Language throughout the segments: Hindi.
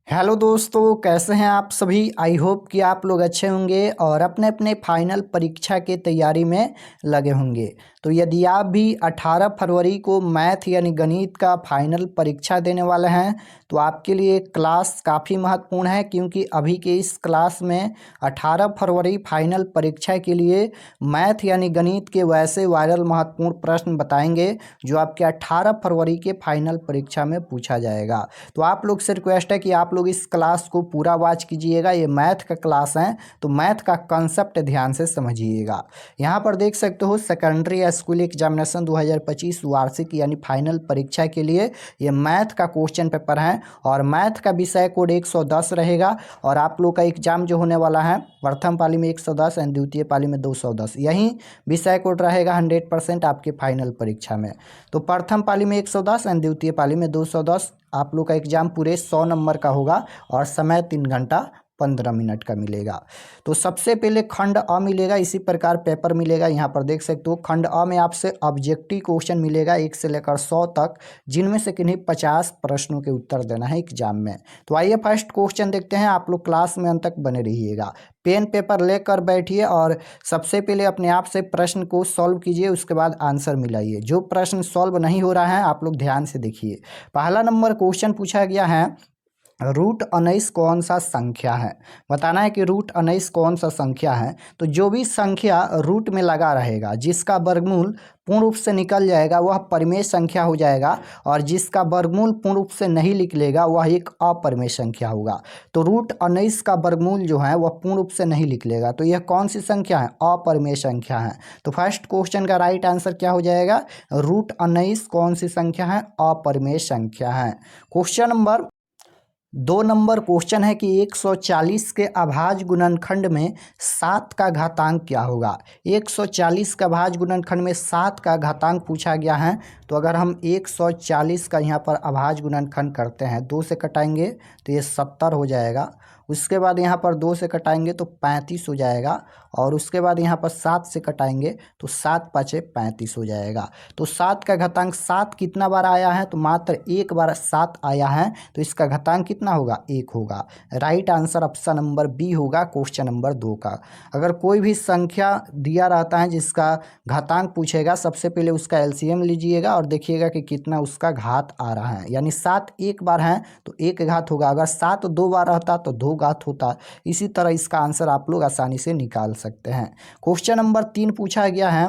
हेलो दोस्तों, कैसे हैं आप सभी। आई होप कि आप लोग अच्छे होंगे और अपने अपने फाइनल परीक्षा की तैयारी में लगे होंगे। तो यदि आप भी 18 फरवरी को मैथ यानी गणित का फाइनल परीक्षा देने वाले हैं तो आपके लिए क्लास काफ़ी महत्वपूर्ण है, क्योंकि अभी के इस क्लास में 18 फरवरी फाइनल परीक्षा के लिए मैथ यानी गणित के वैसे वायरल महत्वपूर्ण प्रश्न बताएंगे जो आपके 18 फरवरी के फाइनल परीक्षा में पूछा जाएगा। तो आप लोग से रिक्वेस्ट है कि आप लोग इस क्लास को पूरा वॉच कीजिएगा। ये मैथ का क्लास है तो मैथ का कंसेप्ट ध्यान से समझिएगा। यहाँ पर देख सकते हो सेकेंडरी स्कूल एग्जामिनेशन 2025 वार्षिक यानी फाइनल परीक्षा के लिए ये मैथ का क्वेश्चन पेपर है और मैथ का विषय कोड 110 रहेगा। और आप लोग का एग्जाम जो होने वाला है प्रथम पाली में 110 एंड द्वितीय पाली में 210, यही विषय कोड रहेगा 100% आपके फाइनल परीक्षा में। तो प्रथम पाली में 110 एंड द्वितीय पाली में 210 आप लोग का एग्जाम पूरे 100 नंबर का होगा और समय 3 घंटा 15 मिनट का मिलेगा। तो सबसे पहले खंड अ मिलेगा, इसी प्रकार पेपर मिलेगा। यहाँ पर देख सकते हो खंड अ में आपसे ऑब्जेक्टिव क्वेश्चन मिलेगा 1 से लेकर 100 तक, जिनमें से किन्हीं 50 प्रश्नों के उत्तर देना है एग्जाम में। तो आइए फर्स्ट क्वेश्चन देखते हैं। आप लोग क्लास में अंत तक बने रहिएगा, पेन पेपर लेकर बैठिए और सबसे पहले अपने आप से प्रश्न को सॉल्व कीजिए, उसके बाद आंसर मिलाइए। जो प्रश्न सॉल्व नहीं हो रहा है आप लोग ध्यान से देखिए। पहला नंबर क्वेश्चन पूछा गया है, रूट 19 कौन सा संख्या है। बताना है कि रूट 19 कौन सा संख्या है। तो जो भी संख्या रूट में लगा रहेगा, जिसका वर्गमूल पूर्ण रूप से निकल जाएगा वह परिमेय संख्या हो जाएगा, और जिसका वर्गमूल पूर्ण रूप से नहीं निकलेगा वह एक अपरिमेय संख्या होगा। तो रूट 19 का वर्गमूल जो है वह पूर्ण रूप से नहीं निकलेगा, तो यह कौन सी संख्या है, अपरिमेय संख्या है। तो फर्स्ट क्वेश्चन का राइट आंसर क्या हो जाएगा, रूट 19 कौन सी संख्या है, अपरिमेय संख्या है। क्वेश्चन नंबर 2 नंबर क्वेश्चन है कि 140 के अभाज्य गुणनखंड में 7 का घातांक क्या होगा। 140 का अभाज्य गुणनखंड में 7 का घातांक पूछा गया है। तो अगर हम 140 का यहाँ पर अभाज्य गुणनखंड करते हैं, 2 से कटाएंगे तो ये 70 हो जाएगा। उसके बाद यहाँ पर 2 से कटाएंगे तो 35 हो जाएगा, और उसके बाद यहाँ पर 7 से कटाएंगे तो 7 पाँचे 35 हो जाएगा। तो 7 का घातांक 7 कितना बार आया है, तो मात्र एक बार 7 आया है, तो इसका घातांक कितना होगा, 1 होगा। Right answer option number B होगा क्वेश्चन नंबर 2 का। अगर कोई भी संख्या दिया रहता है जिसका घातांक पूछेगा, सबसे पहले उसका एलसीएम लीजिएगा और देखिएगा कि कितना उसका घात आ रहा है। यानी 7 एक बार है तो 1 घात होगा, अगर 7 2 बार रहता तो 2 घात होता। इसी तरह इसका आंसर आप लोग आसानी से निकाल सकते हैं। क्वेश्चन नंबर 3 पूछा गया है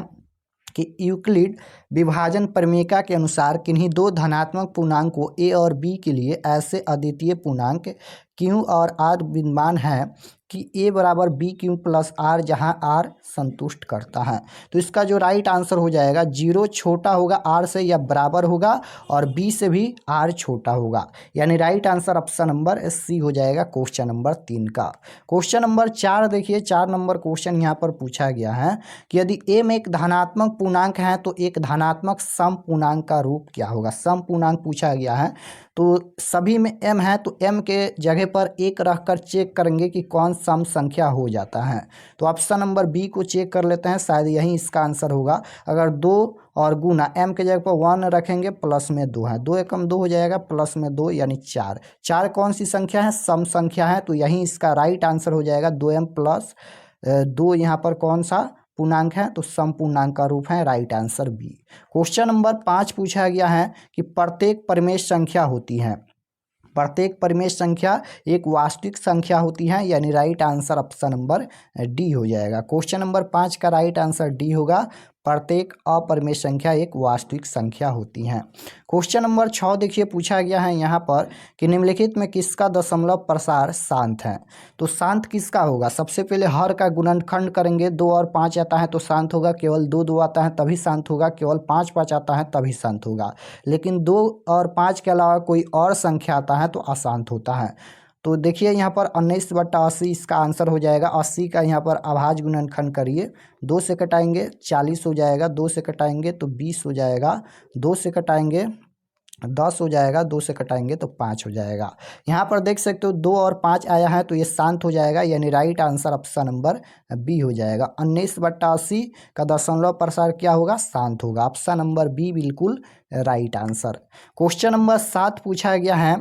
कि यूक्लिड विभाजन प्रमेयिका के अनुसार किन्हीं दो धनात्मक पूर्णांकों ए और बी के लिए ऐसे अद्वितीय पूर्णांक क्यू और आर विद्यमान है कि ए बराबर बी क्यू प्लस आर, जहां आर संतुष्ट करता है। तो इसका जो राइट आंसर हो जाएगा, 0 छोटा होगा आर से या बराबर होगा, और बी से भी आर छोटा होगा। यानी right answer option number C हो जाएगा क्वेश्चन नंबर 3 का। क्वेश्चन नंबर 4 देखिए, 4 नंबर क्वेश्चन यहाँ पर पूछा गया है कि यदि m एक धनात्मक पूर्णांक है तो एक धनात्मक सम पूर्णांक का रूप क्या होगा। सम पूर्णांक पूछा गया है, तो सभी में m है तो m के जगह पर 1 रखकर चेक करेंगे कि कौन सम संख्या हो जाता है। तो ऑप्शन नंबर बी को चेक कर लेते हैं, शायद यही इसका आंसर होगा। अगर 2 और गुना m के जगह पर 1 रखेंगे, प्लस में 2 है, 2 एकम 2 हो जाएगा, प्लस में 2 यानी 4। 4 कौन सी संख्या है, सम संख्या है, तो यही इसका राइट आंसर हो जाएगा। 2m प्लस 2 यहाँ पर कौन सा पूर्णांक है, तो सम पूर्णांक का रूप है। Right answer B. Question number 5 पूछा गया है कि प्रत्येक परिमेय संख्या होती है, प्रत्येक परिमेय संख्या एक वास्तविक संख्या होती है। यानी right answer option number D हो जाएगा। क्वेश्चन नंबर 5 का राइट आंसर डी होगा, प्रत्येक अपरिमेय संख्या एक वास्तविक संख्या होती है। क्वेश्चन नंबर 6 देखिए, पूछा गया है यहाँ पर कि निम्नलिखित में किसका दशमलव प्रसार शांत है। तो शांत किसका होगा, सबसे पहले हर का गुणनखंड करेंगे, 2 और 5 आता है तो शांत होगा, केवल 2 2 आता है तभी शांत होगा, केवल 5 5 आता है तभी शांत होगा। लेकिन 2 और 5 के अलावा कोई और संख्या आता है तो अशांत होता है। तो देखिए यहाँ पर 19/80 इसका आंसर हो जाएगा। 80 का यहाँ पर अभाज्य गुणनखंड करिए, 2 से कटाएंगे 40 हो जाएगा, 2 से कटाएंगे तो 20 हो जाएगा, 2 से कटाएंगे 10 हो जाएगा, 2 से कटाएंगे तो 5 हो जाएगा। यहाँ पर देख सकते हो 2 और 5 आया है तो ये शांत हो जाएगा। यानी right answer option number B हो जाएगा। 19/80 का दशमलव प्रसार क्या होगा, शांत होगा। ऑप्शन नंबर बी बिल्कुल राइट आंसर। क्वेश्चन नंबर 7 पूछा गया है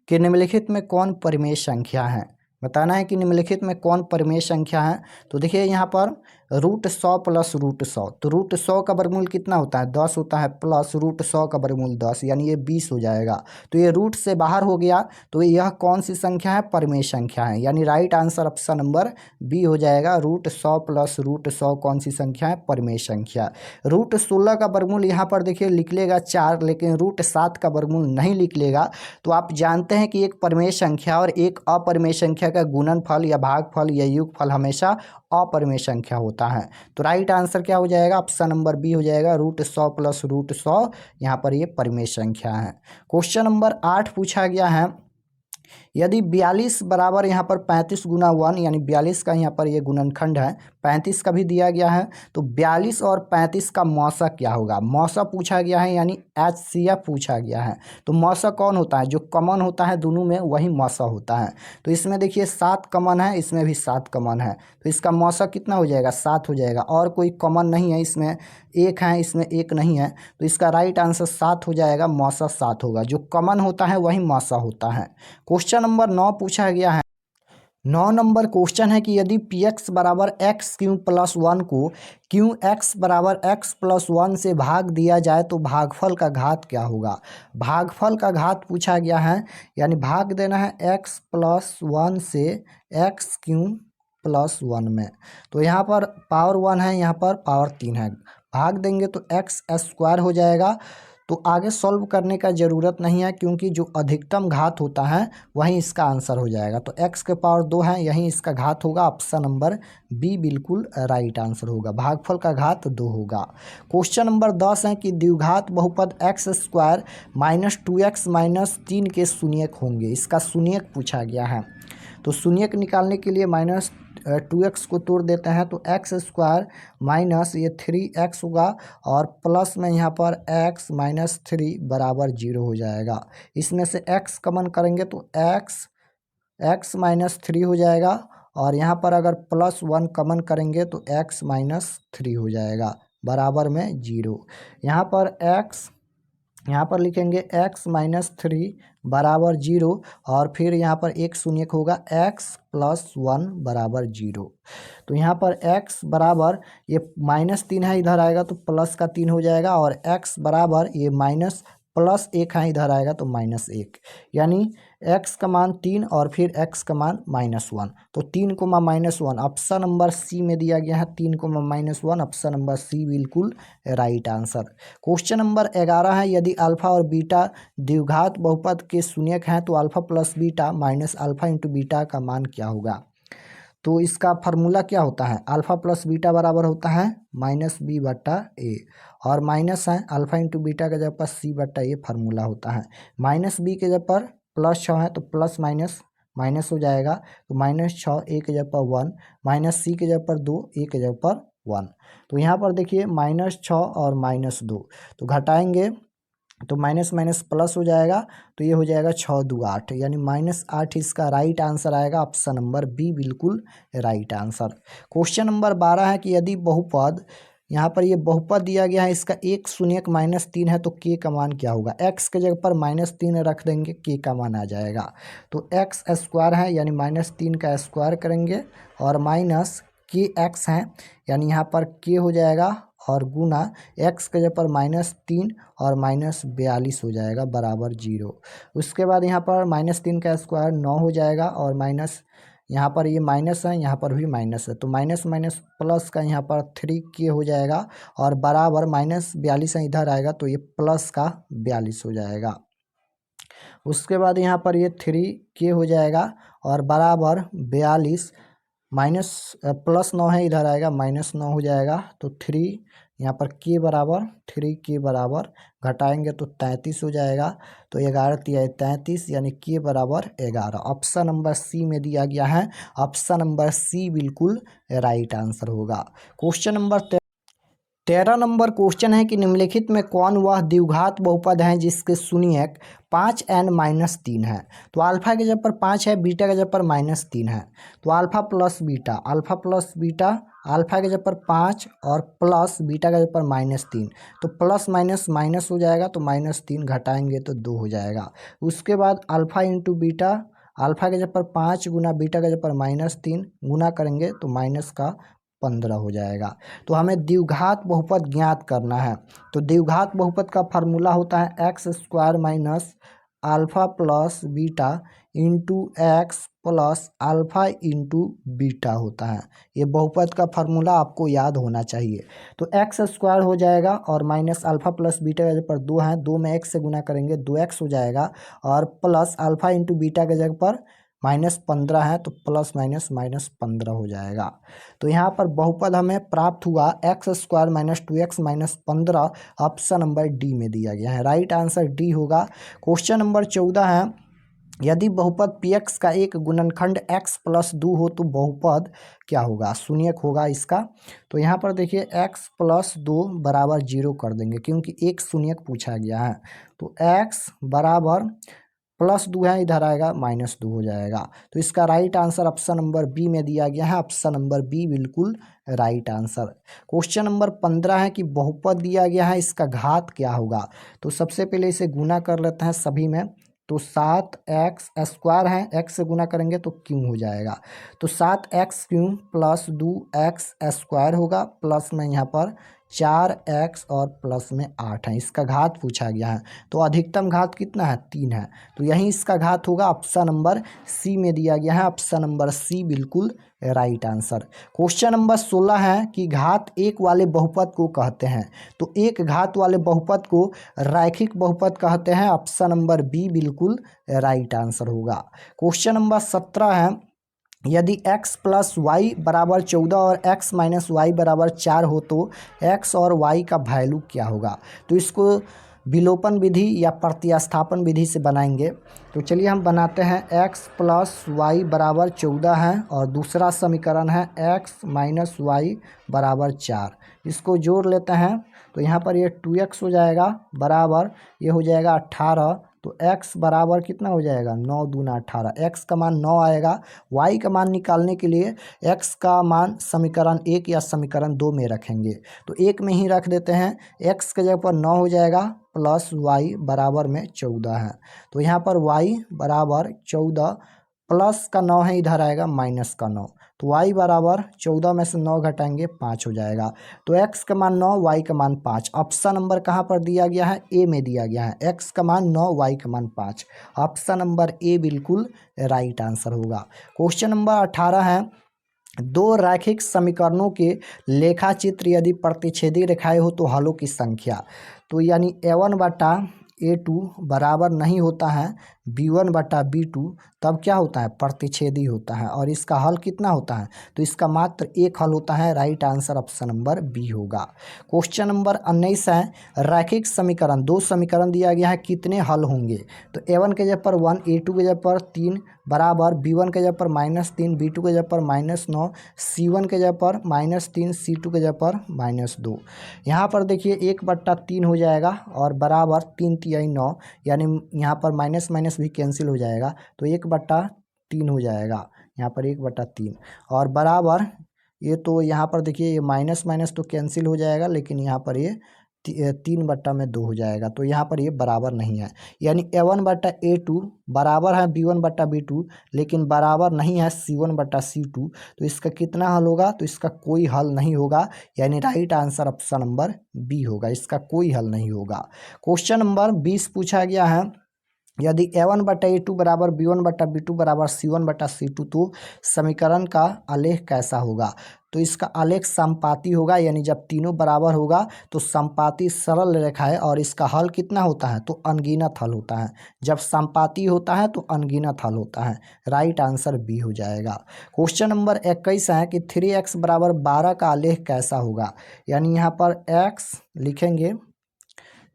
कि निम्नलिखित में कौन परिमेय संख्या है। बताना है कि निम्नलिखित में कौन परिमेय संख्या है। तो देखिए यहाँ पर √100 प्लस √100, तो √100 का वर्गमूल कितना होता है 10 होता है, प्लस √100 का वर्गमूल 10 यानी ये 20 हो जाएगा। तो ये रूट से बाहर हो गया, तो यह कौन सी संख्या है, परिमेय संख्या है, यानी right answer option number B हो जाएगा। √100 प्लस √100 कौन सी संख्या है, परिमेय संख्या। √16 का वर्गमूल यहाँ पर देखिए लिख लेगा 4, लेकिन √7 का वर्गमूल नहीं लिख लेगा। तो आप जानते हैं कि एक परिमेय संख्या और एक अपरिमेय संख्या का गुणनफल या भागफल या योगफल हमेशा अपरिमेय संख्या होता है। तो राइट आंसर क्या हो जाएगा, ऑप्शन नंबर बी हो जाएगा। √100 प्लस √100 यहाँ पर ये परिमेय संख्या है। क्वेश्चन नंबर 8 पूछा गया है, यदि 42 बराबर यहाँ पर 35 गुना 1, यानी 42 का यहाँ पर ये गुणनखंड है, 35 का भी दिया गया है, तो 42 और 35 का मौसा क्या होगा। मौसा पूछा गया है, यानी HCF पूछा गया है। तो मौसा कौन होता है, जो कॉमन होता है दोनों में वही मौसा होता है। तो इसमें देखिए 7 कॉमन है, इसमें भी 7 कॉमन है, तो इसका मौसा कितना हो जाएगा, 7 हो जाएगा। और कोई कॉमन नहीं है, इसमें 1 है, इसमें 1 नहीं है, तो इसका राइट आंसर 7 हो जाएगा। मौसा 7 होगा, जो कॉमन होता है वही मौसा होता है। क्वेश्चन नंबर 9 पूछा गया है। 9 नंबर क्वेश्चन है कि यदि px बराबर एक्स क्यू प्लस 1 को क्यू एक्स बराबर एक्स प्लस 1 से भाग दिया जाए तो भागफल का घात क्या होगा। भागफल का घात पूछा गया है, यानी भाग देना है x प्लस 1 से एक्स क्यू प्लस 1 में। तो यहाँ पर पावर 1 है, यहाँ पर पावर 3 है, भाग देंगे तो एक्स स्क्वायर हो जाएगा। तो आगे सॉल्व करने का ज़रूरत नहीं है, क्योंकि जो अधिकतम घात होता है वहीं इसका आंसर हो जाएगा। तो x के पावर 2 है, यहीं इसका घात होगा। ऑप्शन नंबर बी बिल्कुल राइट आंसर होगा, भागफल का घात 2 होगा। क्वेश्चन नंबर 10 है कि द्विघात बहुपद x square minus 2x minus 3 के शून्यक होंगे। इसका शून्यक पूछा गया है। तो शून्यक निकालने के लिए माइनस 2x को तोड़ देते हैं, तो एक्स स्क्वायर माइनस ये 3x होगा, और प्लस में यहाँ पर x माइनस 3 बराबर 0 हो जाएगा। इसमें से x कॉमन करेंगे तो x माइनस 3 हो जाएगा, और यहाँ पर अगर प्लस 1 कॉमन करेंगे तो x माइनस 3 हो जाएगा, बराबर में 0। यहाँ पर लिखेंगे x माइनस 3 बराबर 0, और फिर यहाँ पर एक शून्यक होगा x प्लस 1 बराबर 0। तो यहाँ पर x बराबर ये -3 है, इधर आएगा तो प्लस का 3 हो जाएगा, और x बराबर ये माइनस प्लस 1 है, इधर आएगा तो -1, यानी x का मान 3 और फिर x का मान -1। तो 3 को -1 ऑप्शन नंबर सी में दिया गया है। 3 को -1 ऑप्शन नंबर सी बिल्कुल राइट आंसर। क्वेश्चन नंबर 11 है, यदि अल्फा और बीटा द्विघात बहुपद के शून्यक हैं तो alpha plus beta minus alpha into beta का मान क्या होगा। तो इसका फार्मूला क्या होता है, अल्फा प्लस बीटा बराबर होता है -b/a, और माइनस है अल्फा इंटू बीटा के जगह पर c/a फार्मूला होता है। -b के जगह पर +6 है तो प्लस माइनस माइनस हो जाएगा, तो -6 a के जगह पर 1, माइनस c के जगह पर 2, a के जगह पर 1। तो यहाँ पर देखिए -6 और -2, तो घटाएंगे तो माइनस माइनस प्लस हो जाएगा, तो ये हो जाएगा 6 2 8, यानी -8 इसका राइट आंसर आएगा। ऑप्शन नंबर बी बिल्कुल राइट आंसर। क्वेश्चन नंबर 12 है कि यदि बहुपद, यहाँ पर ये बहुपद दिया गया है, इसका एक शून्यक -3 है, तो के का मान क्या होगा। x के जगह पर -3 रख देंगे, के का मान आ जाएगा। तो x स्क्वायर है, यानी -3 का स्क्वायर करेंगे, और माइनस के एक्स है, यानी यहाँ पर के हो जाएगा, और गुना x के जगह पर -3 और -42 हो जाएगा, बराबर 0। उसके बाद यहाँ पर -3 का स्क्वायर 9 हो जाएगा, और माइनस यहाँ पर ये माइनस है, यहाँ पर भी माइनस है, तो माइनस माइनस प्लस का यहाँ पर 3k हो जाएगा, और बराबर -42 है, इधर आएगा तो ये प्लस का 42 हो जाएगा। उसके बाद यहाँ पर ये 3k हो जाएगा, और बराबर 42 माइनस प्लस 9 है, इधर आएगा -9 हो जाएगा, तो 3 यहाँ पर k बराबर 3k बराबर घटाएंगे तो 33 हो जाएगा, तो 11 तिया 33, यानी k बराबर 11। ऑप्शन नंबर सी में दिया गया है, ऑप्शन नंबर सी बिल्कुल राइट आंसर होगा। क्वेश्चन नंबर 13 नंबर क्वेश्चन है कि निम्नलिखित में कौन वह द्विघात बहुपद है जिसके शून्यक 5n-3 है। तो अल्फा के जगह पर 5 है, बीटा के जगह पर -3 है। तो अल्फा प्लस बीटा, अल्फा के जगह पर 5 और प्लस बीटा के जगह पर -3। तो प्लस माइनस माइनस हो जाएगा, तो -3 घटाएंगे तो 2 हो जाएगा। उसके बाद अल्फा इंटू बीटा, अल्फा के जगह पर 5 गुना बीटा के जगह पर -3 गुना करेंगे तो -15 हो जाएगा। तो हमें द्विघात बहुपद ज्ञात करना है। तो द्विघात बहुपद का फार्मूला होता है x² minus alpha plus beta into x plus alpha into beta होता है। ये बहुपद का फार्मूला आपको याद होना चाहिए। तो x² हो जाएगा और माइनस अल्फा प्लस बीटा के जगह पर 2 है, 2 में x से गुना करेंगे 2x हो जाएगा और प्लस अल्फा इंटू बीटा के जगह पर -15 है, तो प्लस माइनस -15 हो जाएगा। तो यहाँ पर बहुपद हमें प्राप्त हुआ x² minus 2x minus 15, option number D में दिया गया है। राइट आंसर डी होगा। क्वेश्चन नंबर 14 है, यदि बहुपद px का एक गुणनखंड x प्लस 2 हो तो बहुपद क्या होगा, शून्यक होगा इसका। तो यहाँ पर देखिए x प्लस 2 बराबर 0 कर देंगे क्योंकि एक शून्यक पूछा गया है। तो x बराबर +2 है, इधर आएगा -2 हो जाएगा। तो इसका right answer option number B में दिया गया है। ऑप्शन नंबर बी बिल्कुल राइट आंसर। क्वेश्चन नंबर 15 है कि बहुपद दिया गया है, इसका घात क्या होगा। तो सबसे पहले इसे गुना कर लेते हैं सभी में। तो 7x² है, x से गुना करेंगे तो क्यों हो जाएगा। तो 7x³ प्लस 2x² होगा, प्लस में यहाँ पर 4x और प्लस में 8 है। इसका घात पूछा गया है। तो अधिकतम घात कितना है, 3 है। तो यहीं इसका घात होगा, ऑप्शन नंबर सी में दिया गया है। ऑप्शन नंबर सी बिल्कुल राइट आंसर। क्वेश्चन नंबर 16 है कि घात 1 वाले बहुपद को कहते हैं। तो एक घात वाले बहुपद को रैखिक बहुपद कहते हैं। ऑप्शन नंबर बी बिल्कुल राइट आंसर होगा। क्वेश्चन नंबर 17 है, यदि x प्लस वाई बराबर 14 और x माइनस वाई बराबर 4 हो तो x और y का वैल्यू क्या होगा। तो इसको विलोपन विधि या प्रतिस्थापन विधि से बनाएंगे। तो चलिए हम बनाते हैं। x प्लस वाई बराबर 14 है और दूसरा समीकरण है x माइनस वाई बराबर 4। इसको जोड़ लेते हैं तो यहाँ पर ये 2x हो जाएगा बराबर, ये हो जाएगा 18। तो x बराबर कितना हो जाएगा, 9 दूना 18। x का मान 9 आएगा। y का मान निकालने के लिए x का मान समीकरण 1 या समीकरण 2 में रखेंगे। तो 1 में ही रख देते हैं। x के जगह पर 9 हो जाएगा प्लस y बराबर में 14 है। तो यहाँ पर y बराबर 14 प्लस का 9 है, इधर आएगा माइनस का 9। तो y बराबर 14 में से 9 घटाएंगे 5 हो जाएगा। तो x का मान 9, y का मान 5। ऑप्शन नंबर कहाँ पर दिया गया है, ए में दिया गया है। x का मान 9, y का मान 5। ऑप्शन नंबर ए बिल्कुल राइट आंसर होगा। क्वेश्चन नंबर 18 है, दो रैखिक समीकरणों के लेखा चित्र यदि प्रतिच्छेदी रेखाएं हो तो हलों की संख्या। तो यानी a1/a2 बराबर नहीं होता है b1/b2, तब क्या होता है, प्रतिच्छेदी होता है। और इसका हल कितना होता है, तो इसका मात्र एक हल होता है। Right answer option number B होगा। क्वेश्चन नंबर 19 है, रैखिक समीकरण, दो समीकरण दिया गया है, कितने हल होंगे। तो a1 के जगह पर 1, a2 के जगह पर 3 बराबर b1 के जगह पर -3, b2 के जगह पर -9, c1 के जगह पर -3, c2 के जगह पर -2। यहाँ पर देखिए 1/3 हो जाएगा और बराबर 3 तिहाई 9, यानी यहाँ पर माइनस माइनस भी कैंसिल हो जाएगा। तो 1/3 हो जाएगा, यहाँ पर 1/3 और बराबर ये, तो यहाँ पर देखिए ये माइनस माइनस तो कैंसिल हो जाएगा, लेकिन यहाँ पर ये 3/2 हो जाएगा। तो यहाँ पर ये बराबर नहीं है, यानी a1/a2 बराबर है b1/b2, लेकिन बराबर नहीं है c1/c2। तो इसका कितना हल होगा, तो इसका कोई हल नहीं होगा, यानी right answer option number B होगा। इसका कोई हल नहीं होगा। क्वेश्चन नंबर 20 पूछा गया है, यदि a1/a2 बराबर b1/b2 बराबर c1/c2 तो समीकरण का आलेख कैसा होगा। तो इसका आलेख समपाती होगा, यानी जब तीनों बराबर होगा तो समपाती सरल रेखा है। और इसका हल कितना होता है, तो अनगिनत हल होता है। जब समपाती होता है तो अनगिनत हल होता है। राइट आंसर बी हो जाएगा। क्वेश्चन नंबर 21 है कि 3x बराबर 12 का आलेख कैसा होगा। यानी यहाँ पर x लिखेंगे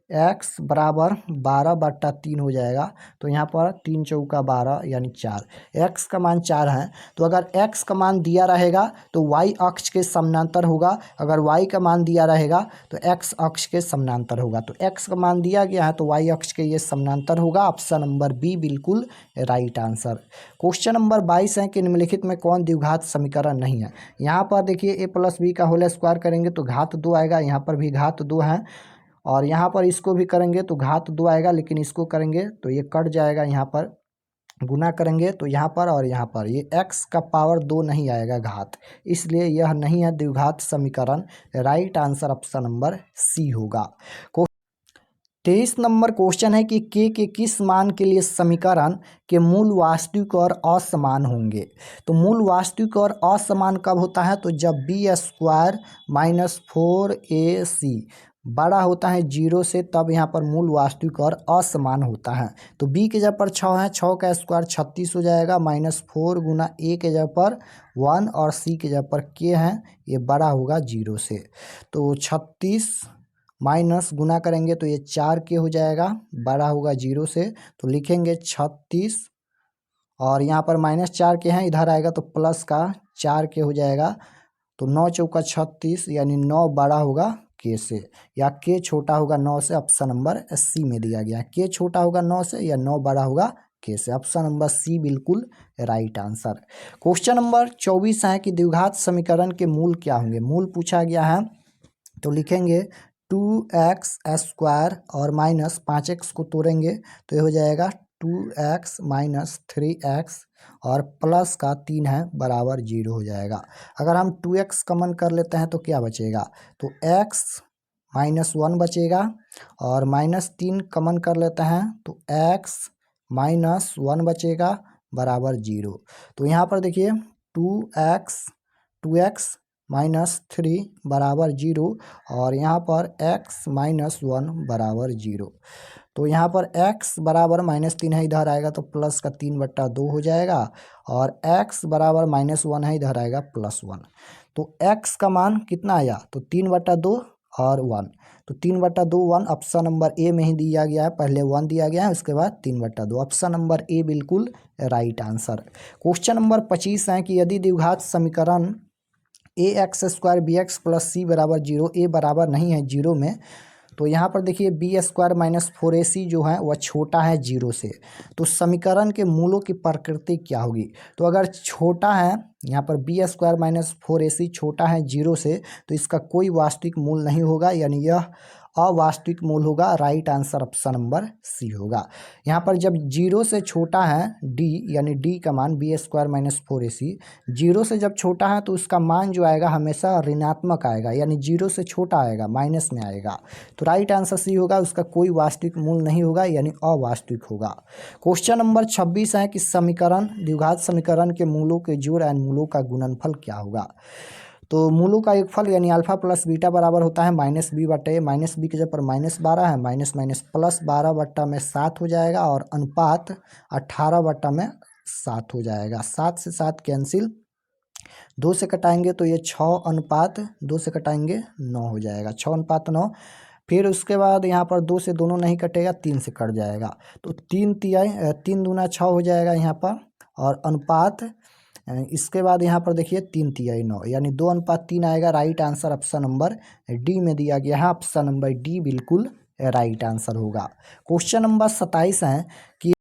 x बराबर 12/3 हो जाएगा। तो यहाँ पर 3 चौका 12 यानी 4, x का मान 4 है। तो अगर x का मान दिया रहेगा तो y अक्ष के समानांतर होगा, अगर y का मान दिया रहेगा तो x अक्ष के समानांतर होगा। तो x का मान दिया गया है तो y अक्ष के ये समानांतर होगा। ऑप्शन नंबर बी बिल्कुल राइट आंसर। क्वेश्चन नंबर 22 है कि निम्नलिखित में कौन द्विघात समीकरण नहीं है। यहाँ पर देखिए a प्लस बी का होल स्क्वायर करेंगे तो घात 2 आएगा, यहाँ पर भी घात 2 है, और यहाँ पर इसको भी करेंगे तो घात 2 आएगा, लेकिन इसको करेंगे तो ये कट जाएगा, यहाँ पर गुना करेंगे तो यहाँ पर और यहाँ पर ये x का पावर 2 नहीं आएगा घात, इसलिए यह नहीं है द्विघात समीकरण। Right answer option number C होगा। 23 नंबर क्वेश्चन है कि के किस मान के लिए समीकरण के मूल वास्तविक और असमान होंगे। तो मूल वास्तविक और असमान कब होता है, तो जब b² माइनस 4ac बड़ा होता है 0 से, तब यहाँ पर मूल वास्तविक और असमान होता है। तो b के जगह पर 6 है, 6 का स्क्वायर 36 हो जाएगा, -4 गुना a के जगह पर 1 और c के जगह पर k है, ये बड़ा होगा 0 से। तो 36 माइनस गुना करेंगे तो ये 4k हो जाएगा, बड़ा होगा 0 से। तो लिखेंगे 36 और यहाँ पर -4k है, इधर आएगा तो प्लस का 4k हो जाएगा। तो 9 चौका 36 यानी 9 बड़ा होगा k से, या k छोटा होगा 9 से। ऑप्शन नंबर सी में दिया गया है, k छोटा होगा 9 से या 9 बड़ा होगा k से। ऑप्शन नंबर सी बिल्कुल राइट आंसर। क्वेश्चन नंबर 24 है कि द्विघात समीकरण के मूल क्या होंगे। मूल पूछा गया है तो लिखेंगे 2x² और माइनस 5x को तोड़ेंगे तो ये हो जाएगा 2x माइनस 3x और प्लस का 3 है बराबर 0 हो जाएगा। अगर हम 2x कॉमन कर लेते हैं तो क्या बचेगा, तो x -1 बचेगा, और -3 कॉमन कर लेते हैं तो x -1 बचेगा बराबर 0। तो यहाँ पर देखिए 2x -3 बराबर 0 और यहाँ पर x -1 बराबर 0। तो यहाँ पर x बराबर -3 है, इधर आएगा तो प्लस का 3/2 हो जाएगा, और x बराबर -1 है, इधर आएगा +1। तो x का मान कितना आया, तो 3/2 और 1, तो 3/2 1 ऑप्शन नंबर ए में ही दिया गया है। पहले 1 दिया गया है, उसके बाद 3/2। ऑप्शन नंबर ए बिल्कुल राइट आंसर। क्वेश्चन नंबर 25 है कि यदि द्विघात समीकरण ax² bx प्लस c बराबर 0, a बराबर नहीं है 0 में, तो यहाँ पर देखिए b² माइनस 4ac जो है वह छोटा है 0 से, तो समीकरण के मूलों की प्रकृति क्या होगी। तो अगर छोटा है, यहाँ पर b² माइनस 4ac छोटा है 0 से, तो इसका कोई वास्तविक मूल नहीं होगा, यानी यह अवास्तविक मूल होगा। Right answer option number C होगा। यहाँ पर जब 0 से छोटा है d, यानी d का मान b² माइनस 4ac 0 से जब छोटा है तो उसका मान जो आएगा हमेशा ऋणात्मक आएगा, यानी 0 से छोटा आएगा, माइनस में आएगा। तो राइट आंसर सी होगा, उसका कोई वास्तविक मूल नहीं होगा, यानी अवास्तविक होगा। क्वेश्चन नंबर 26 है कि समीकरण द्विघात समीकरण के मूलों के जोड़ एंड मूलों का गुणनफल क्या होगा। तो मूलों का एक फल यानी अल्फा प्लस बीटा बराबर होता है -b/a, -b की जगह पर -12 है, माइनस माइनस प्लस 12/7 हो जाएगा, और अनुपात 18/7 हो जाएगा। 7 से 7 कैंसिल, 2 से कटाएंगे तो ये 6:2 से कटाएंगे 9 हो जाएगा, 6:9। फिर उसके बाद यहाँ पर 2 से दोनों नहीं कटेगा, 3 से कट जाएगा, तो 3 दूना 6 हो जाएगा यहाँ पर, और अनुपात इसके बाद यहाँ पर देखिए 3 9, यानी 2:3 आएगा। Right answer option number D में दिया गया है, ऑप्शन नंबर डी बिल्कुल राइट आंसर होगा। क्वेश्चन नंबर 27 है कि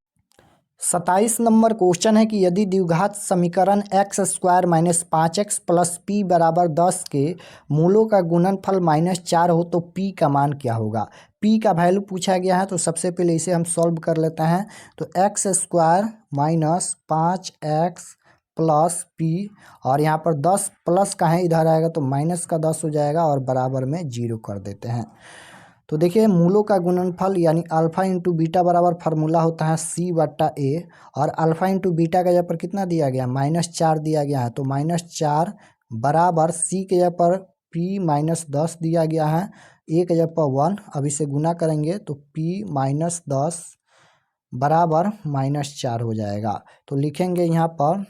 27 नंबर क्वेश्चन है कि यदि द्विघात समीकरण x² minus 5x plus p बराबर 10 के मूलों का गुणनफल -4 हो तो p का मान क्या होगा। p का वैल्यू पूछा गया है, तो सबसे पहले इसे हम सॉल्व कर लेते हैं। तो x² minus 5x plus p, और यहाँ पर 10 प्लस का है, इधर आएगा तो माइनस का 10 हो जाएगा, और बराबर में 0 कर देते हैं। तो देखिए मूलों का गुणनफल यानी अल्फा इंटू बीटा बराबर फार्मूला होता है c/a, और अल्फा इंटू बीटा का जगह पर कितना दिया गया, -4 दिया गया है, तो -4 बराबर c के जगह पर p -10 दिया गया है, a के जगह पर 1। अब इसे गुना करेंगे तो p -10 बराबर -4 हो जाएगा। तो लिखेंगे यहाँ पर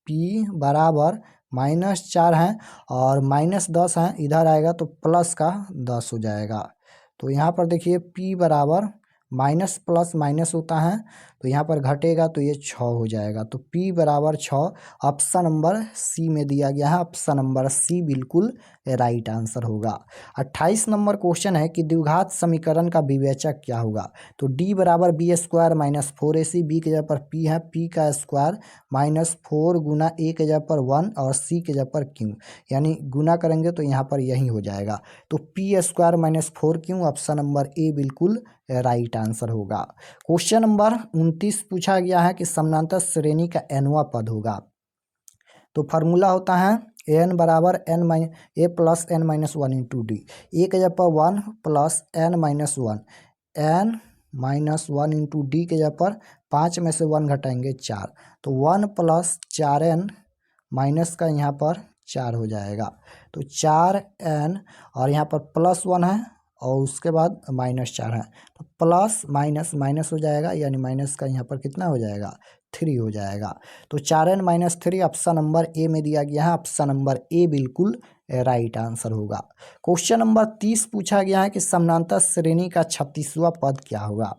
p बराबर -4 है और -10 है, इधर आएगा तो प्लस का 10 हो जाएगा। तो यहाँ पर देखिए p बराबर माइनस प्लस माइनस होता है, तो यहाँ पर घटेगा तो ये 6 हो जाएगा। तो p बराबर 6 ऑप्शन नंबर सी में दिया गया है। ऑप्शन नंबर सी बिल्कुल राइट आंसर होगा। 28 नंबर क्वेश्चन है कि द्विघात समीकरण का विवेचक क्या होगा। तो d बराबर B square minus 4ac, B के जगह पर p है, p का स्क्वायर माइनस 4 गुना a के जगह पर 1 और c के जगह पर q, यानी गुना करेंगे तो यहाँ पर यही हो जाएगा। तो p square minus 4q option number ए बिल्कुल राइट आंसर होगा। क्वेश्चन नंबर 29 पूछा गया है कि समानांतर श्रेणी का nवां पद होगा। तो फार्मूला होता है एन बराबर N minus A plus N minus one into D. A के जगह पर 1 plus N minus one, N minus one into D के जगह पर 5 में से 1 घटाएंगे 4, तो 1 प्लस 4n माइनस का यहाँ पर 4 हो जाएगा। तो 4n और यहाँ पर प्लस 1 है और उसके बाद माइनस 4 है, तो प्लस माइनस माइनस हो जाएगा, यानी माइनस का यहाँ पर कितना हो जाएगा 3 हो जाएगा। तो 4n माइनस 3 ऑप्शन नंबर ए में दिया गया है। ऑप्शन नंबर ए बिल्कुल राइट आंसर होगा। क्वेश्चन नंबर 30 पूछा गया है कि समानांतर श्रेणी का 36वां पद क्या होगा।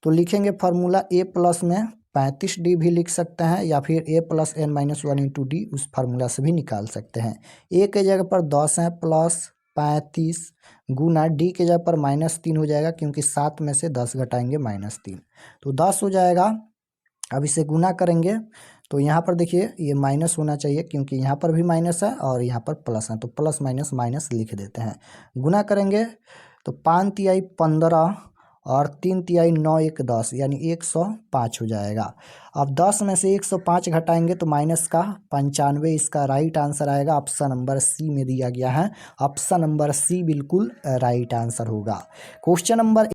तो लिखेंगे फार्मूला ए प्लस में 35d भी लिख सकते हैं या फिर a plus N minus one into D, उस फार्मूला से भी निकाल सकते हैं। a के जगह पर 10 है प्लस 35 गुना d के जगह पर -3 हो जाएगा, क्योंकि 7 में से 10 घटाएंगे -3, तो 10 हो जाएगा। अब इसे गुना करेंगे तो यहाँ पर देखिए ये माइनस होना चाहिए, क्योंकि यहाँ पर भी माइनस है और यहाँ पर प्लस है, तो प्लस माइनस माइनस लिख देते हैं। गुना करेंगे तो 5 तिहाई 15 और 3 तिहाई 9 1 10, यानी 105 हो जाएगा। अब 10 में से 105 घटाएंगे तो माइनस का 95, इसका राइट आंसर आएगा। ऑप्शन नंबर सी में दिया गया है। ऑप्शन नंबर सी बिल्कुल राइट आंसर होगा। क्वेश्चन नंबर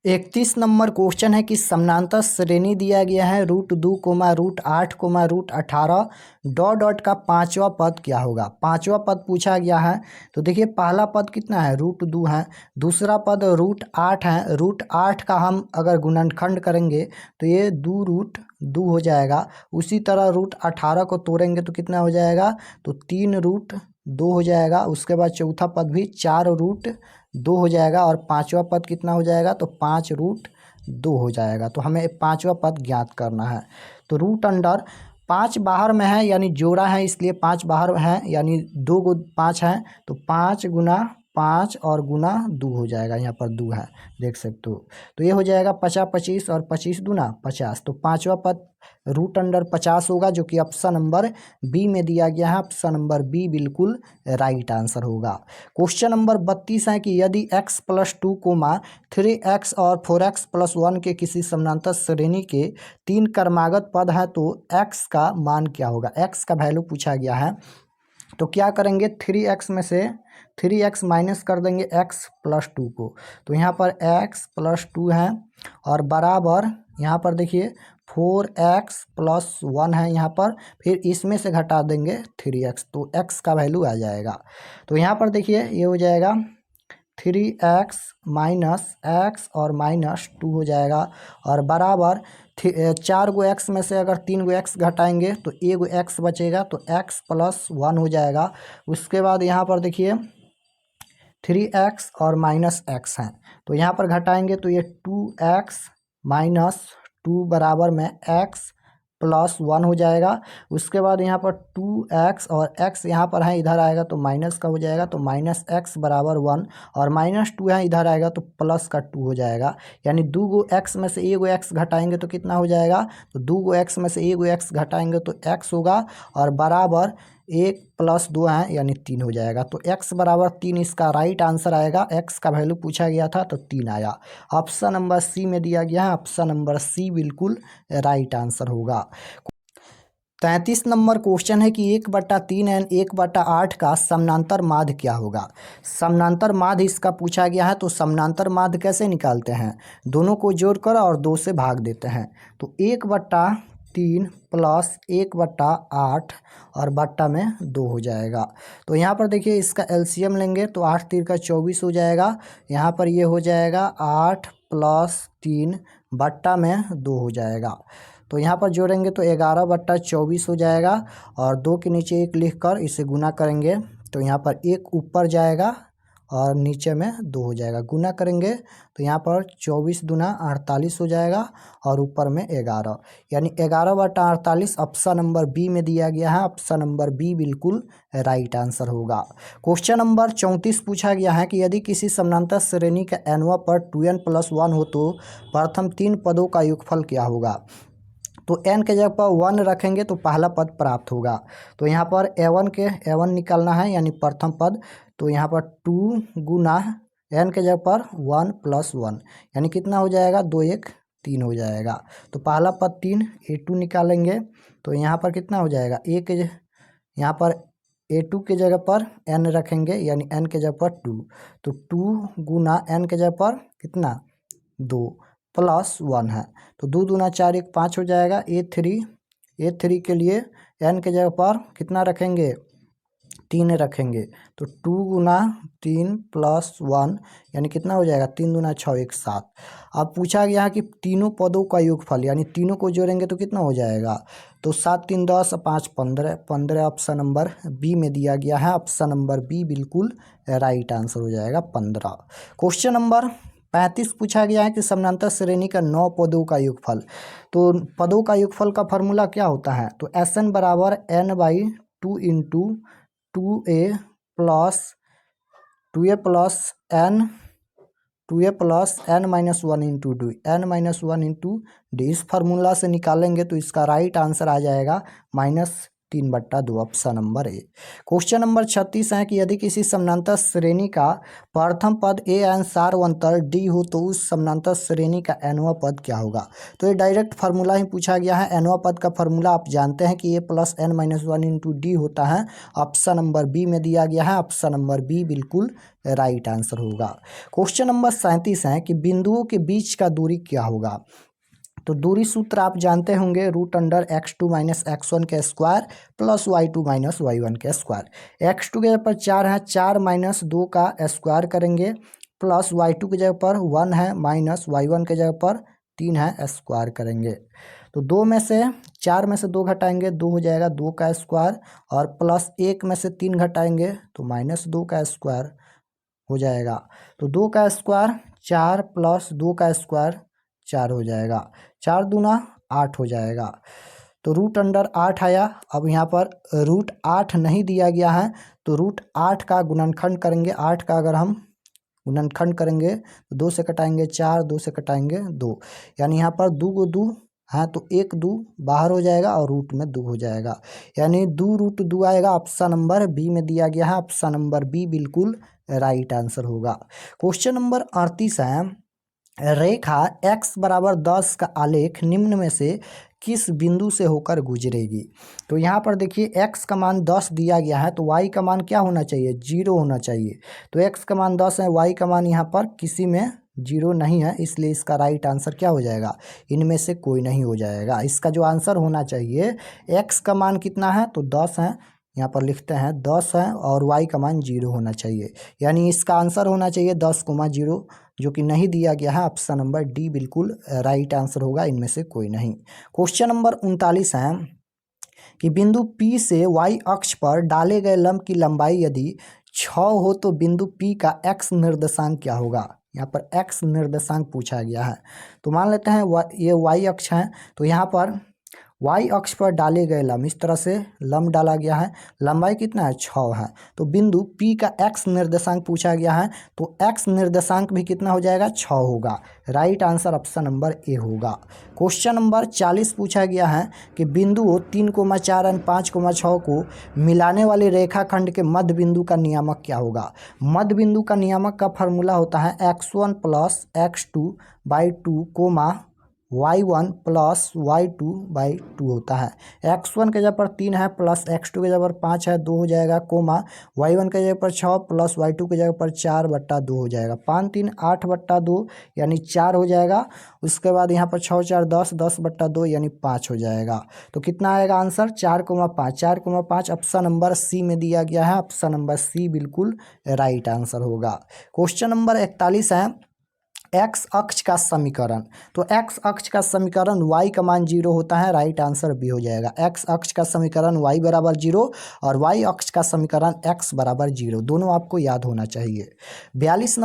31 नंबर क्वेश्चन है कि समानांतर श्रेणी दिया गया है √2, √8, √18 डॉट डॉट का 5वां पद क्या होगा। 5वां पद पूछा गया है। तो देखिए पहला पद कितना है √2 है, दूसरा पद √8 है। √8 का हम अगर गुणनखंड करेंगे तो ये 2√2 हो जाएगा। उसी तरह √18 को तोड़ेंगे तो कितना हो जाएगा, तो 3√2 हो जाएगा। उसके बाद चौथा पद भी 4√2 हो जाएगा और 5वां पद कितना हो जाएगा, तो 5√2 हो जाएगा। तो हमें 5वां पद ज्ञात करना है। तो रूट अंडर 5 बाहर में है, यानी जोड़ा है, इसलिए 5 बाहर है, यानी 2 को 5 है, तो 5 गुना 5 और गुना 2 हो जाएगा। यहाँ पर 2 है, देख सकते हो। तो ये हो जाएगा 50 25 और 25 दूना 50, तो 5वां पद रूट अंडर 50 होगा, जो कि ऑप्शन नंबर बी में दिया गया है। ऑप्शन नंबर बी बिल्कुल राइट आंसर होगा। क्वेश्चन नंबर 32 है कि यदि x प्लस 2 3x और 4x प्लस 1 के किसी समानांतर श्रेणी के 3 क्रमागत पद है तो x का मान क्या होगा। x का वैल्यू पूछा गया है। तो क्या करेंगे, 3x में से 3x माइनस कर देंगे x प्लस 2 को, तो यहाँ पर x प्लस 2 है और बराबर यहाँ पर देखिए 4x प्लस 1 है यहाँ पर, फिर इसमें से घटा देंगे 3x, तो x का वैल्यू आ जाएगा। तो यहाँ पर देखिए ये हो जाएगा 3x माइनस x और -2 हो जाएगा और बराबर 4 गो x में से अगर 3 गो x घटाएंगे तो 1 गो x बचेगा, तो x प्लस 1 हो जाएगा। उसके बाद यहाँ पर देखिए 3x और -x हैं, तो यहाँ पर घटाएंगे तो ये 2x माइनस 2 बराबर में x प्लस 1 हो जाएगा। उसके बाद यहाँ पर 2x और x यहाँ पर है, इधर आएगा तो माइनस का हो जाएगा, तो -x बराबर 1 और -2 है, इधर आएगा तो प्लस का 2 हो जाएगा। यानी 2 गो x में से 1 गो x घटाएंगे तो कितना हो जाएगा, तो 2 गो x में से 1 गो x घटाएंगे तो x होगा और बराबर 1 प्लस 2 है, यानी 3 हो जाएगा। तो x बराबर 3 इसका राइट आंसर आएगा। x का वैल्यू पूछा गया था तो 3 आया। ऑप्शन नंबर सी में दिया गया है। ऑप्शन नंबर सी बिल्कुल राइट आंसर होगा। 33 नंबर क्वेश्चन है कि 1/3 एंड 1/8 का समानांतर माध्य क्या होगा। समानांतर माध्य इसका पूछा गया है। तो समानांतर माध्य कैसे निकालते हैं, दोनों को जोड़कर और 2 से भाग देते हैं। तो 1/3 प्लस 1/8 और बट्टा में 2 हो जाएगा। तो यहाँ पर देखिए इसका एलसीएम लेंगे तो 8 3 का 24 हो जाएगा। यहाँ पर ये हो जाएगा 8 + 3 बट्टा में 2 हो जाएगा। तो यहाँ पर जोड़ेंगे तो 11/24 हो जाएगा और 2 के नीचे 1 लिखकर इसे गुना करेंगे तो यहाँ पर 1 ऊपर जाएगा और नीचे में 2 हो जाएगा। गुना करेंगे तो यहाँ पर 24 दूना 48 हो जाएगा और ऊपर में 11, यानी 11/48 ऑप्शन नंबर बी में दिया गया है। ऑप्शन नंबर बी बिल्कुल राइट आंसर होगा। क्वेश्चन नंबर 34 पूछा गया है कि यदि किसी समानांतर श्रेणी का एनवा पर 2n+1 हो तो प्रथम 3 पदों का योगफल क्या होगा। तो n के जगह पर 1 रखेंगे तो पहला पद प्राप्त होगा। तो यहाँ पर a1 निकालना है, यानी प्रथम पद। तो यहाँ पर 2 गुना n के जगह पर 1 + 1, यानी कितना हो जाएगा, 2 1 3 हो जाएगा। तो पहला पद 3, a2 निकालेंगे तो यहाँ पर कितना हो जाएगा, यहाँ पर a2 के जगह पर n रखेंगे, यानी n के जगह पर 2। तो 2 गुना n के जगह पर कितना, 2 + 1 है। तो 2 दूना 4 1 5 हो जाएगा। a3 के लिए n के जगह पर कितना रखेंगे, 3 रखेंगे। तो 2 गुना 3 + 1, यानी कितना हो जाएगा, 3 दूना 6 1 7। अब पूछा गया है कि तीनों पदों का योगफल, यानी तीनों को जोड़ेंगे तो कितना हो जाएगा। तो 7 3 10 5 15 ऑप्शन नंबर बी में दिया गया है। ऑप्शन नंबर बी बिल्कुल राइट आंसर हो जाएगा 15। क्वेश्चन नंबर 35 पूछा गया है कि समानांतर श्रेणी का 9 पदों का योगफल। तो पदों का योगफल का फॉर्मूला क्या होता है। तो Sn बराबर n/2 into 2a plus n-1 into D, n-1 into D. इस फार्मूला से निकालेंगे तो इसका राइट आंसर आ जाएगा -3/2, ऑप्शन नंबर ए। क्वेश्चन नंबर 36 है कि यदि किसी समानांतर श्रेणी का प्रथम पद a n सारवंतर d हो तो उस समानांतर श्रेणी का nवां पद क्या होगा। तो ये डायरेक्ट फार्मूला ही पूछा गया है। nवां पद का फार्मूला आप जानते हैं कि a + n-1 इंटू डी होता है। ऑप्शन नंबर बी में दिया गया है। ऑप्शन नंबर बी बिल्कुल राइट आंसर होगा। क्वेश्चन नंबर 37 है कि बिंदुओं के बीच का दूरी क्या होगा। तो दूरी सूत्र आप जानते होंगे, √x2 - x1 के स्क्वायर प्लस y2 - y1 के स्क्वायर। x2 के जगह पर 4 है, 4 - 2 का स्क्वायर करेंगे, प्लस y2 की जगह पर 1 है, माइनस y1 के जगह पर 3 है, स्क्वायर करेंगे। तो 2 में से 4 में से 2 घटाएंगे, 2 हो जाएगा 2 का स्क्वायर, और प्लस 1 में से 3 घटाएंगे तो -2 का स्क्वायर हो जाएगा। तो 2 का स्क्वायर 4 + 2 का स्क्वायर 4 हो जाएगा। 4 दूना 8 हो जाएगा। तो √8 आया। अब यहाँ पर √8 नहीं दिया गया है, तो √8 का गुणनखंड करेंगे। 8 का अगर हम गुणनखंड करेंगे तो 2 से कटाएंगे 4, 2 से कटाएंगे 2, यानी यहाँ पर 2 को 2 हाँ, तो 1 2 बाहर हो जाएगा और रूट में 2 हो जाएगा, यानी 2√2 आएगा। ऑप्शन नंबर बी में दिया गया है। ऑप्शन नंबर बी बिल्कुल राइट आंसर होगा। क्वेश्चन नंबर 38 है, रेखा x बराबर 10 का आलेख निम्न में से किस बिंदु से होकर गुजरेगी। तो यहाँ पर देखिए x का मान 10 दिया गया है, तो y का मान क्या होना चाहिए, 0 होना चाहिए। तो x का मान 10 है, y का मान यहाँ पर किसी में 0 नहीं है, इसलिए इसका राइट आंसर क्या हो जाएगा, इनमें से कोई नहीं हो जाएगा। इसका जो आंसर होना चाहिए, x का मान कितना है, तो 10 है, यहाँ पर लिखते हैं 10 है, और y का मान 0 होना चाहिए, यानी इसका आंसर होना चाहिए 10,0, जो कि नहीं दिया गया है। ऑप्शन नंबर डी बिल्कुल राइट आंसर होगा, इनमें से कोई नहीं। क्वेश्चन नंबर 39 है कि बिंदु P से y अक्ष पर डाले गए लंब की लंबाई यदि 6 हो तो बिंदु P का x निर्देशांक क्या होगा। यहाँ पर x निर्देशांक पूछा गया है। तो मान लेते हैं ये y अक्ष है, तो यहाँ पर y अक्ष पर डाले गए लंब, इस तरह से लंब डाला गया है, लंबाई कितना है, 6 है। तो बिंदु P का x निर्देशांक पूछा गया है, तो x निर्देशांक भी कितना हो जाएगा, 6 होगा। Right answer option number A होगा। क्वेश्चन नंबर 40 पूछा गया है कि बिंदुओं 3,4 और 5,6 को मिलाने वाले रेखाखंड के मध्य बिंदु का नियामक क्या होगा। मध्य बिंदु का नियामक का फॉर्मूला होता है x1 + x2/2, y1 + y2/2 होता है। x1 के जगह पर 3 है, प्लस x2 के जगह पर 5 है, 2 हो जाएगा, y1 के जगह पर 6 प्लस y2 के जगह पर 4/2 हो जाएगा। 5 3 8/2 यानी 4 हो जाएगा। उसके बाद यहाँ पर 6 4 10, 10/2 यानी 5 हो जाएगा। तो कितना आएगा आंसर, 4,5। 4,5 ऑप्शन नंबर सी में दिया गया है। ऑप्शन नंबर सी बिल्कुल राइट आंसर होगा। क्वेश्चन नंबर 41 है, एक्स अक्ष का समीकरण। तो एक्स अक्ष का समीकरण y का मान 0 होता है, राइट आंसर बी हो जाएगा। एक्स अक्ष का समीकरण y बराबर 0 और y अक्ष का समीकरण x बराबर 0, दोनों आपको याद होना चाहिए। 42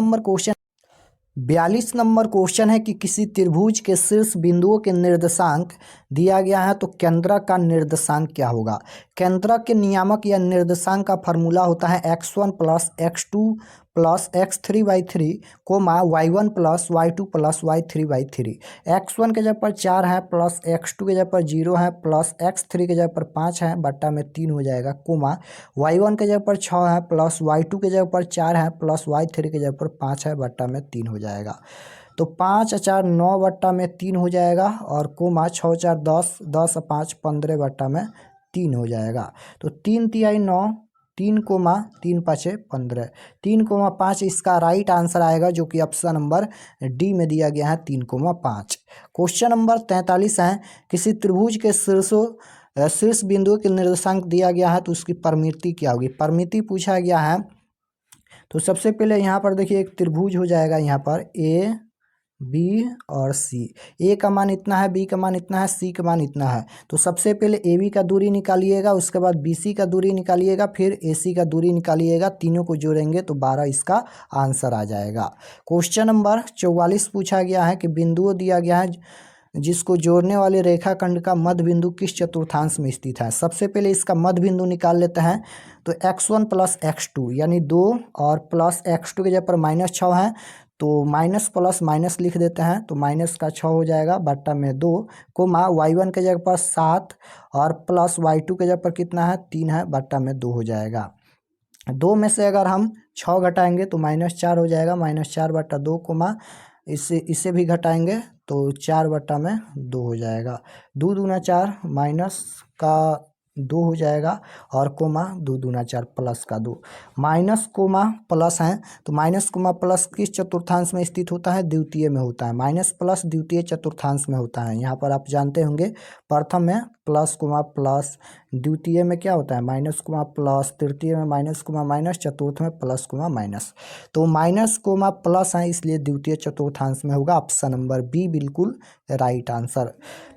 नंबर क्वेश्चन है कि किसी त्रिभुज के शीर्ष बिंदुओं के निर्देशांक दिया गया है, तो केंद्रक का निर्देशांक क्या होगा। केंद्रक के नियामक या निर्देशांक का फॉर्मूला होता है x1 plus x2 plus x3/3 comma y1 plus y2 plus y3/3। x1 के जगह पर 4 है, प्लस x2 के जगह पर 0 है, प्लस x3 के जगह पर 5 है, बट्टा में 3 हो जाएगा, कोमा y1 के जगह पर 6 है, प्लस y2 के जगह पर 4 है, प्लस y3 के जगह पर 5 है, बट्टा में 3 हो जाएगा। तो 5 4 9 बट्टा में 3 हो जाएगा, और कोमा 6 4 10, 10 5 15 बट्टा में 3 हो जाएगा। तो 3 तिहाई 9, 3 कोमा 3 5 15, 3 कोमा 5 इसका राइट आंसर आएगा, जो कि ऑप्शन नंबर डी में दिया गया है 3 कोमा 5। क्वेश्चन नंबर 43 है, किसी त्रिभुज के शीर्ष बिंदु के निर्देशांक दिया गया है, तो उसकी परिमिति क्या होगी। परिमिति पूछा गया है, तो सबसे पहले यहाँ पर देखिए एक त्रिभुज हो जाएगा, यहाँ पर ए बी और सी। ए का मान इतना है, बी का मान इतना है, सी का मान इतना है। तो सबसे पहले ए बी का दूरी निकालिएगा, उसके बाद बी सी का दूरी निकालिएगा, फिर ए सी का दूरी निकालिएगा, तीनों को जोड़ेंगे तो 12 इसका आंसर आ जाएगा। क्वेश्चन नंबर 44 पूछा गया है कि बिंदुओं दिया गया है जिसको जोड़ने वाले रेखाखंड का मध्य बिंदु किस चतुर्थांश में स्थित है। सबसे पहले इसका मध्य बिंदु निकाल लेते हैं। तो x1 प्लस x2 यानी 2, और प्लस x2 के जगह पर -6 है, तो माइनस प्लस माइनस लिख देते हैं, तो माइनस का 6 हो जाएगा, बट्टा में 2, कोमा y1 के जगह पर 7 और प्लस y2 के जगह पर कितना है 3 है, बट्टा में 2 हो जाएगा। 2 में से अगर हम 6 घटाएंगे तो -4 हो जाएगा, -4 बट्टा 2, कोमा इसे भी घटाएंगे तो 4 बट्टा में 2 हो जाएगा। 2 दूना 4 माइनस का 2 हो जाएगा, और कोमा 2 दूना 4 प्लस का 2, माइनस कोमा प्लस है, तो माइनस कोमा प्लस किस चतुर्थांश में स्थित होता है, द्वितीय में होता है। माइनस प्लस द्वितीय चतुर्थांश में होता है। यहाँ पर आप जानते होंगे प्रथम में प्लस कोमा प्लस, द्वितीय में क्या होता है माइनस कोमा प्लस, तृतीय में माइनस कोमा माइनस, चतुर्थ में प्लस कोमा माइनस। तो माइनस कोमा प्लस है, इसलिए द्वितीय चतुर्थांश में होगा, ऑप्शन नंबर बी बिल्कुल राइट आंसर।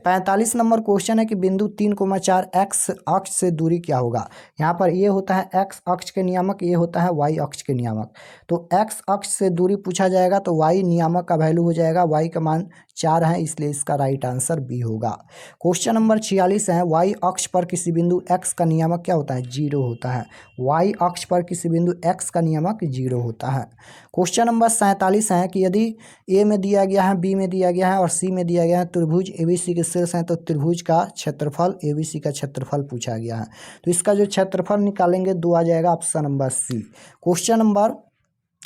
45 नंबर क्वेश्चन है कि बिंदु 3,4 एक्स अक्ष से दूरी क्या होगा। यहाँ पर ये होता है एक्स अक्ष के नियामक, ये होता है वाई अक्ष के नियामक। तो एक्स अक्ष से दूरी पूछा जाएगा तो वाई नियामक का वैल्यू हो जाएगा, वाई का मान 4 है, इसलिए इसका राइट आंसर बी होगा। क्वेश्चन नंबर 46 है, वाई अक्ष पर किसी बिंदु एक्स का नियामक क्या होता है, 0 होता है। वाई अक्ष पर किसी बिंदु एक्स का नियामक 0 होता है। क्वेश्चन नंबर 47 है कि यदि ए में दिया गया है, बी में दिया गया है और सी में दिया गया है, त्रिभुज एबीसी के शीर्ष हैं, तो त्रिभुज का क्षेत्रफल एबीसी का क्षेत्रफल पूछा गया है। तो इसका जो क्षेत्रफल निकालेंगे 2 आ जाएगा, option number C. Question number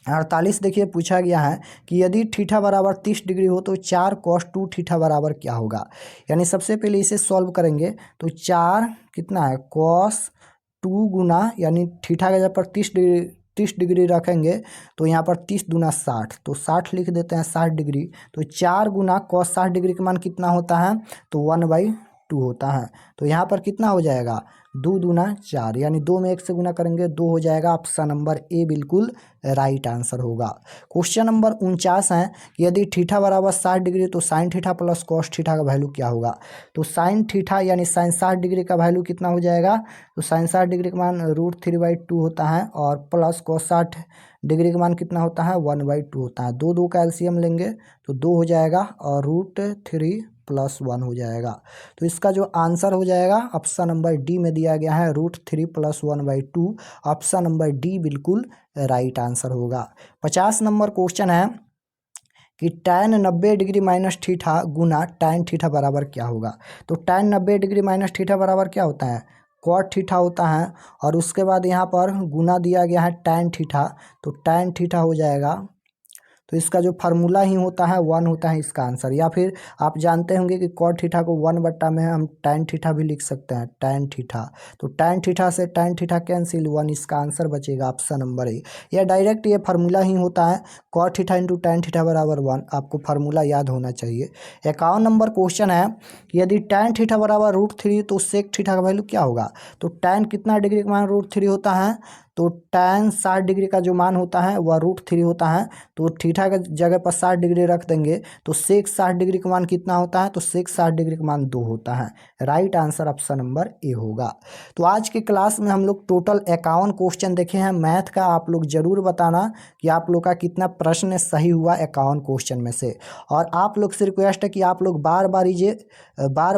48 देखिए पूछा गया है कि यदि थीटा बराबर 30 डिग्री हो तो 4 cos 2 थीटा बराबर क्या होगा। यानी सबसे पहले इसे सॉल्व करेंगे तो 4 कितना है cos 2 गुना, यानी थीटा के जगह पर 30 डिग्री रखेंगे तो यहाँ पर 30 दूना 60, तो 60 लिख देते हैं 60 डिग्री। तो 4 गुना cos 60 डिग्री का मान कितना होता है, तो 1/2 होता है। तो यहाँ पर कितना हो जाएगा 2 दूना 4, यानी 2 में 1 से गुना करेंगे 2 हो जाएगा, ऑप्शन नंबर ए बिल्कुल राइट आंसर होगा। क्वेश्चन नंबर 49 है कि यदि थीटा बराबर 60 डिग्री तो sine theta plus cos theta का वैल्यू क्या होगा। तो साइन थीटा यानी साइन 60 डिग्री का वैल्यू कितना हो जाएगा, तो साइन 60 डिग्री का मान √3/2 होता है, और प्लस कॉस 60 डिग्री का मान कितना होता है 1/2 होता है। 2 का एलसीएम लेंगे तो 2 हो जाएगा, और √3 + 1 हो जाएगा। तो इसका जो आंसर हो जाएगा ऑप्शन नंबर डी में दिया गया है √3 + 1/2, ऑप्शन नंबर डी बिल्कुल राइट आंसर होगा। 50 नंबर क्वेश्चन है कि tan 90 डिग्री माइनस थीटा गुना tan थीटा बराबर क्या होगा। तो tan 90 डिग्री माइनस थीटा बराबर क्या होता है, cot थीटा होता है, और उसके बाद यहाँ पर गुना दिया गया है tan थीटा, तो tan थीटा हो जाएगा। तो इसका जो फार्मूला ही होता है 1 होता है इसका आंसर। या फिर आप जानते होंगे कि cot थीटा को 1/, में हम tan थीटा भी लिख सकते हैं, tan थीटा। तो tan थीटा से tan थीटा कैंसिल, 1 इसका आंसर बचेगा, ऑप्शन नंबर ए। या डायरेक्ट ये फार्मूला ही होता है cot theta into tan theta बराबर 1, आपको फार्मूला याद होना चाहिए। 51 नंबर क्वेश्चन है कि यदि tan थीटा बराबर √3 तो sec थीटा का वैल्यू क्या होगा। तो tan कितना डिग्री का मान √3 होता है, तो tan 60 डिग्री का जो मान होता है वह √3 होता है। तो थीटा के जगह पर 60 डिग्री रख देंगे तो सेक 60 डिग्री का मान कितना होता है, तो सेक 60 डिग्री का मान 2 होता है। Right answer option number A होगा। तो आज के क्लास में हम लोग टोटल 51 क्वेश्चन देखे हैं मैथ का। आप लोग जरूर बताना कि आप लोग का कितना प्रश्न सही हुआ 51 क्वेश्चन में से। और आप लोग से रिक्वेस्ट है कि आप लोग बार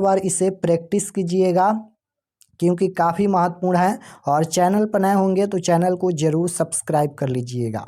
बार इसे प्रैक्टिस कीजिएगा, क्योंकि काफ़ी महत्वपूर्ण है। और चैनल पर नए होंगे तो चैनल को ज़रूर सब्सक्राइब कर लीजिएगा।